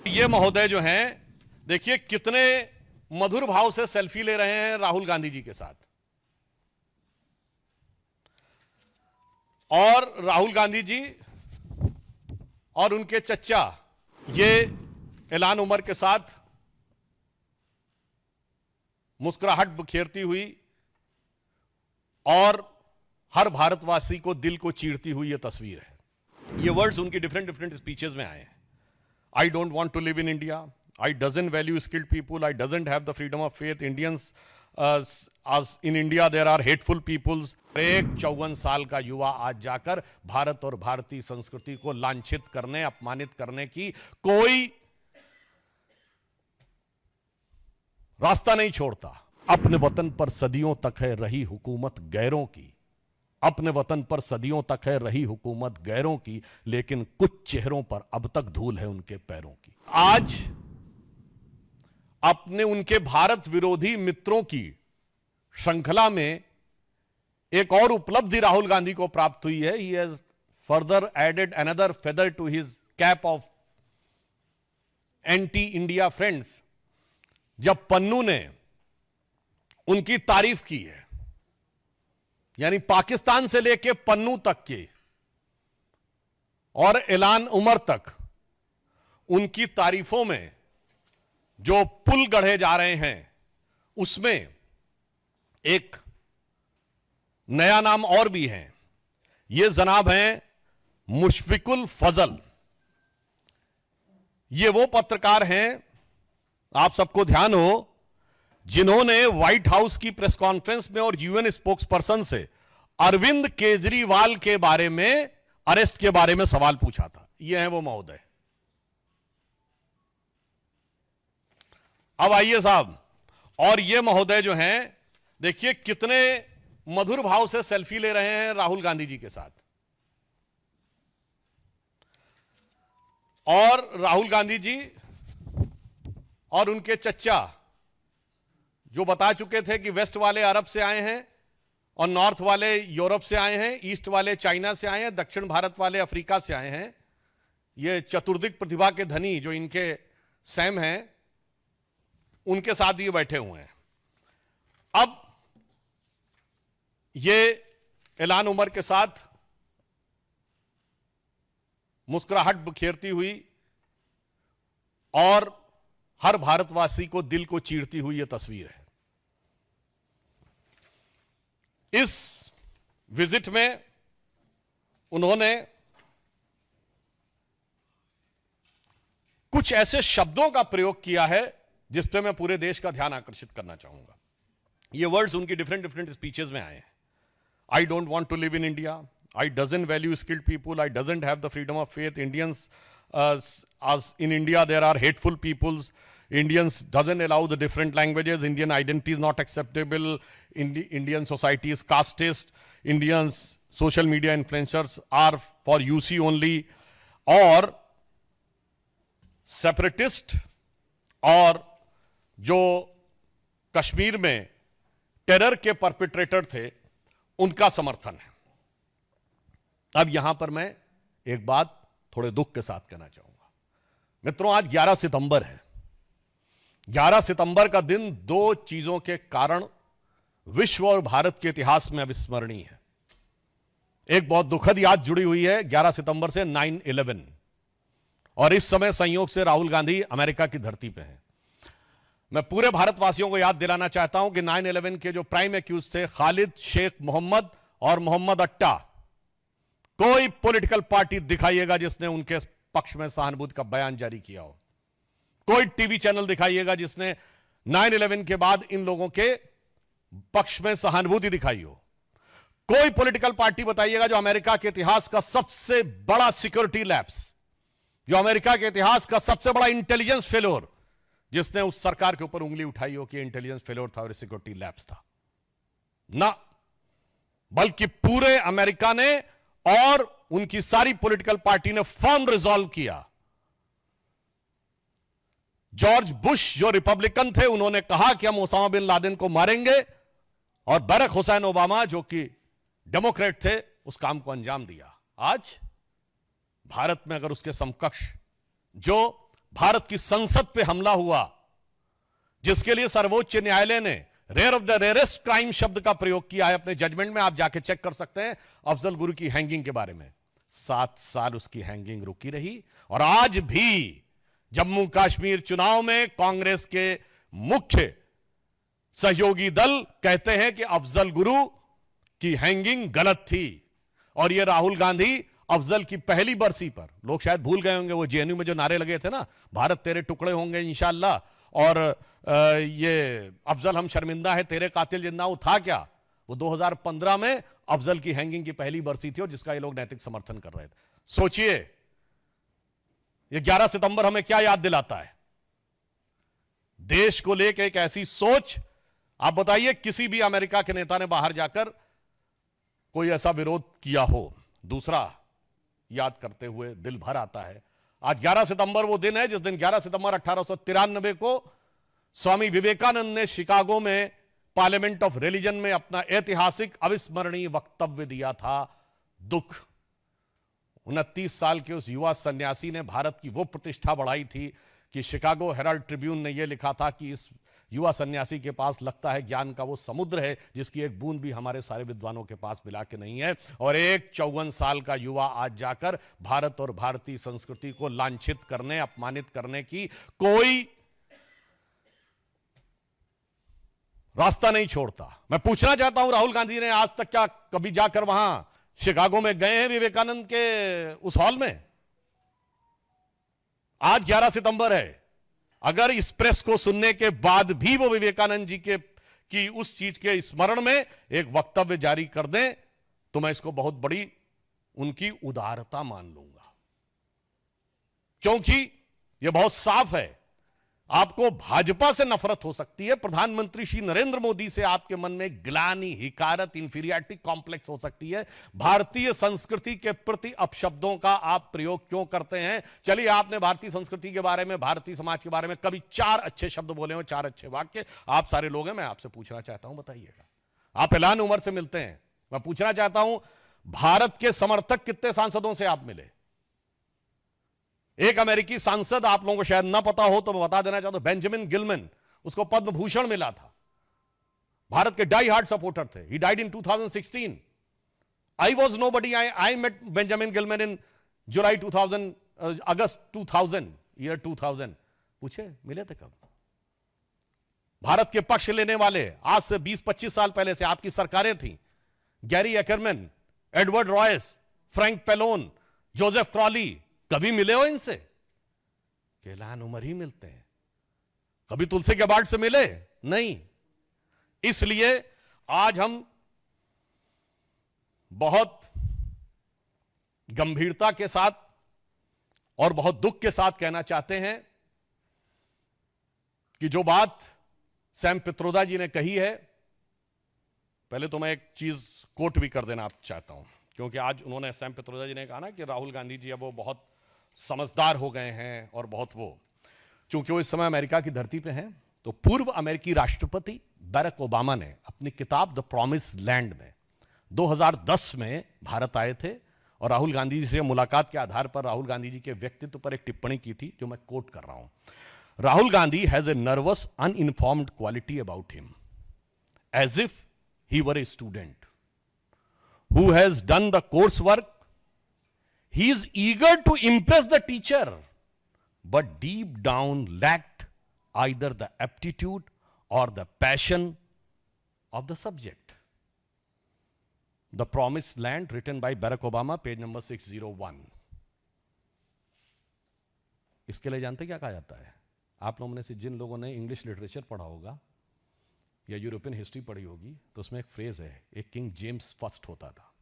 ये महोदय जो हैं, देखिए कितने मधुर भाव से सेल्फी ले रहे हैं राहुल गांधी जी के साथ। और राहुल गांधी जी और उनके चच्चा ये ऐलान उमर के साथ मुस्कुराहट बिखेरती हुई और हर भारतवासी को दिल को चीरती हुई ये तस्वीर है। ये वर्ड्स उनकी डिफरेंट डिफरेंट स्पीचेस में आए हैं। I don't want to live in India, I doesn't value skilled people, I doesn't have the freedom of faith, Indians as in India there are hateful peoples। एक 54 साल का युवा आज जाकर भारत और भारतीय संस्कृति को लांछित करने, अपमानित करने की कोई रास्ता नहीं छोड़ता। अपने वतन पर सदियों तक है रही हुकूमत गैरों की, अपने वतन पर सदियों तक है रही हुकूमत गैरों की, लेकिन कुछ चेहरों पर अब तक धूल है उनके पैरों की। आज अपने उनके भारत विरोधी मित्रों की श्रृंखला में एक और उपलब्धि राहुल गांधी को प्राप्त हुई है। He has further added another feather to his cap of anti India friends. जब पन्नू ने उनकी तारीफ की है, यानी पाकिस्तान से लेकर पन्नू तक के और ऐलान उमर तक उनकी तारीफों में जो पुल गढ़े जा रहे हैं, उसमें एक नया नाम और भी है। ये जनाब हैं मुशफिकुल फजल। ये वो पत्रकार हैं, आप सबको ध्यान हो, जिन्होंने व्हाइट हाउस की प्रेस कॉन्फ्रेंस में और यूएन स्पोक्स पर्सन से अरविंद केजरीवाल के बारे में, अरेस्ट के बारे में सवाल पूछा था। ये हैं वो महोदय। अब आइए साहब, और ये महोदय जो हैं, देखिए कितने मधुर भाव से सेल्फी ले रहे हैं राहुल गांधी जी के साथ। और राहुल गांधी जी और उनके चच्चा, जो बता चुके थे कि वेस्ट वाले अरब से आए हैं और नॉर्थ वाले यूरोप से आए हैं, ईस्ट वाले चाइना से आए हैं, दक्षिण भारत वाले अफ्रीका से आए हैं। ये चतुर्दिक प्रतिभा के धनी जो इनके सैम हैं, उनके साथ ये बैठे हुए हैं। अब ये ऐलान उमर के साथ मुस्कुराहट बिखेरती हुई और हर भारतवासी को दिल को चीरती हुई ये तस्वीर है। इस विजिट में उन्होंने कुछ ऐसे शब्दों का प्रयोग किया है जिस पे मैं पूरे देश का ध्यान आकर्षित करना चाहूंगा। ये वर्ड्स उनकी डिफरेंट डिफरेंट स्पीचेस में आए हैं। I don't want to live in India, I doesn't value skilled people, I doesn't have the freedom of faith, Indians as in India there are hateful peoples, Indians doesn't allow the different languages, Indian identity is not acceptable, Indian society is casteist, Indians social media influencers are for UC only, और separatist और जो कश्मीर में terror के perpetrator थे, उनका समर्थन है। अब यहां पर मैं एक बात थोड़े दुख के साथ कहना चाहूंगा। मित्रों, आज 11 सितंबर है। 11 सितंबर का दिन दो चीजों के कारण विश्व और भारत के इतिहास में अविस्मरणीय है। एक बहुत दुखद याद जुड़ी हुई है 11 सितंबर से 9/11, और इस समय संयोग से राहुल गांधी अमेरिका की धरती पे हैं। मैं पूरे भारतवासियों को याद दिलाना चाहता हूं कि 9/11 के जो प्राइम एक्यूज थे, खालिद शेख मोहम्मद और मोहम्मद अट्टा, कोई पॉलिटिकल पार्टी दिखाइएगा जिसने उनके पक्ष में सहानुभूति का बयान जारी किया हो। कोई टीवी चैनल दिखाइएगा जिसने 9/11 के बाद इन लोगों के पक्ष में सहानुभूति दिखाई हो। कोई पॉलिटिकल पार्टी बताइएगा जो अमेरिका के इतिहास का सबसे बड़ा सिक्योरिटी लैप्स, जो अमेरिका के इतिहास का सबसे बड़ा इंटेलिजेंस फेलोर, जिसने उस सरकार के ऊपर उंगली उठाई हो कि इंटेलिजेंस फेलोर था और सिक्योरिटी लैप्स था। ना, बल्कि पूरे अमेरिका ने और उनकी सारी पॉलिटिकल पार्टी ने फर्म रिजॉल्व किया। जॉर्ज बुश जो रिपब्लिकन थे, उन्होंने कहा कि हम ओसामा बिन लादेन को मारेंगे, और बराक हुसैन ओबामा जो कि डेमोक्रेट थे, उस काम को अंजाम दिया। आज भारत में अगर उसके समकक्ष जो भारत की संसद पे हमला हुआ, जिसके लिए सर्वोच्च न्यायालय ने rare of the rarest crime शब्द का प्रयोग किया है अपने जजमेंट में। आप जाके चेक कर सकते हैं अफजल गुरु की हैंगिंग के बारे में। 7 साल उसकी हैंगिंग रुकी रही और आज भी जम्मू कश्मीर चुनाव में कांग्रेस के मुख्य सहयोगी दल कहते हैं कि अफजल गुरु की हैंगिंग गलत थी। और यह राहुल गांधी अफजल की पहली बरसी पर, लोग शायद भूल गए होंगे वो जेएनयू में जो नारे लगे थे ना, भारत तेरे टुकड़े होंगे इंशाअल्लाह, और ये अफजल हम शर्मिंदा है तेरे कातिल जिंदा, वो था क्या? वो 2015 में अफजल की हैंगिंग की पहली बरसी थी और जिसका ये लोग नैतिक समर्थन कर रहे थे। सोचिए ये 11 सितंबर हमें क्या याद दिलाता है? देश को लेकर एक ऐसी सोच। आप बताइए किसी भी अमेरिका के नेता ने बाहर जाकर कोई ऐसा विरोध किया हो? दूसरा, याद करते हुए दिल भर आता है, आज 11 सितंबर वो दिन है जिस दिन 11 सितंबर 1893 को स्वामी विवेकानंद ने शिकागो में पार्लियामेंट ऑफ रिलीजन में अपना ऐतिहासिक अविस्मरणीय वक्तव्य दिया था। दुख, 29 साल के उस युवा सन्यासी ने भारत की वो प्रतिष्ठा बढ़ाई थी कि शिकागो हेराल्ड ट्रिब्यून ने यह लिखा था कि इस युवा सन्यासी के पास लगता है ज्ञान का वो समुद्र है जिसकी एक बूंद भी हमारे सारे विद्वानों के पास मिला के नहीं है। और एक 54 साल का युवा आज जाकर भारत और भारतीय संस्कृति को लांछित करने, अपमानित करने की कोई रास्ता नहीं छोड़ता। मैं पूछना चाहता हूं, राहुल गांधी ने आज तक क्या कभी जाकर वहां शिकागो में गए हैं विवेकानंद के उस हॉल में? आज 11 सितंबर है, अगर इस प्रेस को सुनने के बाद भी वो विवेकानंद जी की उस चीज के स्मरण में एक वक्तव्य जारी कर दें तो मैं इसको बहुत बड़ी उनकी उदारता मान लूंगा, क्योंकि यह बहुत साफ है। आपको भाजपा से नफरत हो सकती है, प्रधानमंत्री श्री नरेंद्र मोदी से आपके मन में ग्लानि, हिकारत, इंफीरियरिटी कॉम्प्लेक्स हो सकती है। भारतीय संस्कृति के प्रति अपशब्दों का आप प्रयोग क्यों करते हैं? चलिए, आपने भारतीय संस्कृति के बारे में, भारतीय समाज के बारे में कभी 4 अच्छे शब्द बोले हो, 4 अच्छे वाक्य? आप सारे लोग हैं, मैं आपसे पूछना चाहता हूं, बताइएगा। आप ऐलान उमर से मिलते हैं, मैं पूछना चाहता हूं भारत के समर्थक कितने सांसदों से आप मिले? एक अमेरिकी सांसद, आप लोगों को शायद ना पता हो तो मैं बता देना चाहता हूं, बेंजामिन गिलमैन, उसको पद्म भूषण मिला था। भारत के डाई हार्ड सपोर्टर थे। He died in 2016। I was nobody, I met Benjamin Gilman in July 2000, August 2000, year 2000। पूछे मिले थे कब? भारत के पक्ष लेने वाले आज से 20-25 साल पहले से आपकी सरकारें थी। Gary Ackerman, Edward Royce, Frank Pallone, Joseph Crowley, कभी मिले हो इनसे? ऐलान उमर ही मिलते हैं। कभी तुलसी गैबार्ड से मिले? नहीं। इसलिए आज हम बहुत गंभीरता के साथ और बहुत दुख के साथ कहना चाहते हैं कि जो बात सैम पित्रोदा जी ने कही है, पहले तो मैं एक चीज कोट भी कर देना चाहता हूं, क्योंकि आज उन्होंने, सैम पित्रोदा जी ने कहा ना कि राहुल गांधी जी अब वो बहुत समझदार हो गए हैं और बहुत वो, चूंकि वो इस समय अमेरिका की धरती पे हैं, तो पूर्व अमेरिकी राष्ट्रपति बैरक ओबामा ने अपनी किताब द प्रॉमिस लैंड में 2010 में भारत आए थे और राहुल गांधी जी से मुलाकात के आधार पर राहुल गांधी जी के व्यक्तित्व पर एक टिप्पणी की थी, जो मैं कोट कर रहा हूं। Rahul Gandhi has a nervous uninformed quality about him, as if he were a student who has done the course work. He is eager to impress the teacher, but deep down lacked either the aptitude or the passion of the subject. The Promised Land, written by Barack Obama, page number 601. इसके लिए जानते क्या कहा जाता है? आप लोगों में से जिन लोगों ने इंग्लिश लिटरेचर पढ़ा होगा या यूरोपियन हिस्ट्री पढ़ी होगी, तो उसमें एक फ्रेज है, एक किंग जेम्स फर्स्ट होता था,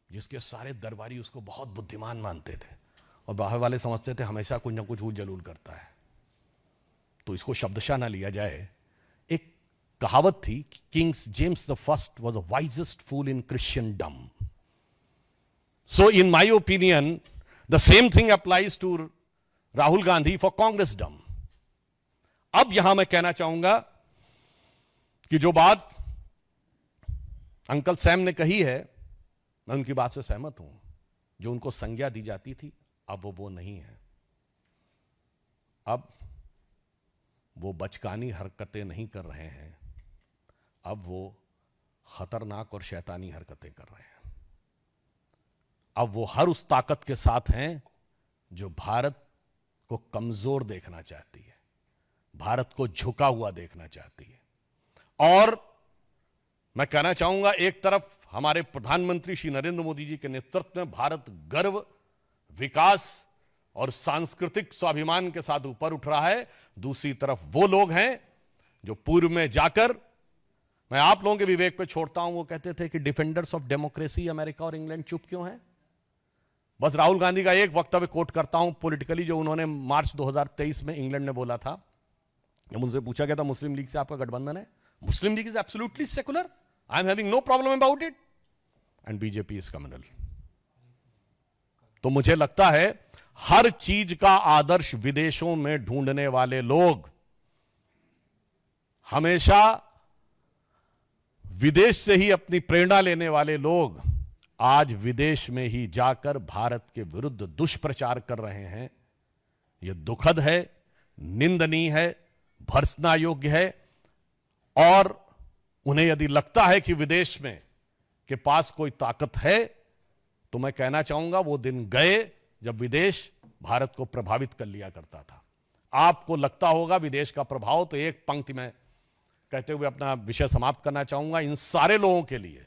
जिसके सारे दरबारी उसको बहुत बुद्धिमान मानते थे और बाहर वाले समझते थे हमेशा कुछ ना कुछ हूल जलूल करता है। तो इसको शब्दशः ना लिया जाए। एक कहावत थी, kings James the first was the wisest fool in Christendom. So in my opinion the same thing applies to Rahul Gandhi for Congressdom. अब यहां मैं कहना चाहूंगा कि जो बात अंकल सैम ने कही है, मैं उनकी बात से सहमत हूं। जो उनको संज्ञा दी जाती थी, अब वो नहीं है। अब वो बचकानी हरकतें नहीं कर रहे हैं, अब वो खतरनाक और शैतानी हरकतें कर रहे हैं। अब वो हर उस ताकत के साथ हैं जो भारत को कमजोर देखना चाहती है, भारत को झुका हुआ देखना चाहती है। और मैं कहना चाहूंगा, एक तरफ हमारे प्रधानमंत्री श्री नरेंद्र मोदी जी के नेतृत्व में भारत गर्व, विकास और सांस्कृतिक स्वाभिमान के साथ ऊपर उठ रहा है, दूसरी तरफ वो लोग हैं जो पूर्व में जाकर, मैं आप लोगों के विवेक पे छोड़ता हूं, वो कहते थे कि डिफेंडर्स ऑफ डेमोक्रेसी अमेरिका और इंग्लैंड चुप क्यों हैं। बस राहुल गांधी का एक वक्तव्य कोट करता हूं पॉलिटिकली, जो उन्होंने मार्च 2023 में इंग्लैंड में बोला था। जब उनसे पूछा गया था मुस्लिम लीग से आपका गठबंधन है, Muslim League is absolutely secular, I am having no problem about it, and BJP is communal. तो मुझे लगता है हर चीज का आदर्श विदेशों में ढूंढने वाले लोग हमेशा, विदेश से ही अपनी प्रेरणा लेने वाले लोग आज विदेश में ही जाकर भारत के विरुद्ध दुष्प्रचार कर रहे हैं। यह दुखद है, निंदनीय है, भर्त्सना योग्य है। और उन्हें यदि लगता है कि विदेश में के पास कोई ताकत है, तो मैं कहना चाहूंगा वो दिन गए जब विदेश भारत को प्रभावित कर लिया करता था। आपको लगता होगा विदेश का प्रभाव, तो एक पंक्ति में कहते हुए अपना विषय समाप्त करना चाहूंगा। इन सारे लोगों के लिए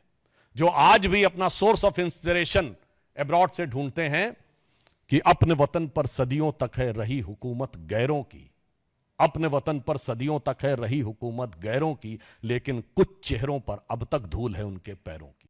जो आज भी अपना सोर्स ऑफ इंस्पिरेशन अब्रॉड से ढूंढते हैं कि अपने वतन पर सदियों तक है रही हुकूमत गैरों की, अपने वतन पर सदियों तक है रही हुकूमत गैरों की, लेकिन कुछ चेहरों पर अब तक धूल है उनके पैरों की।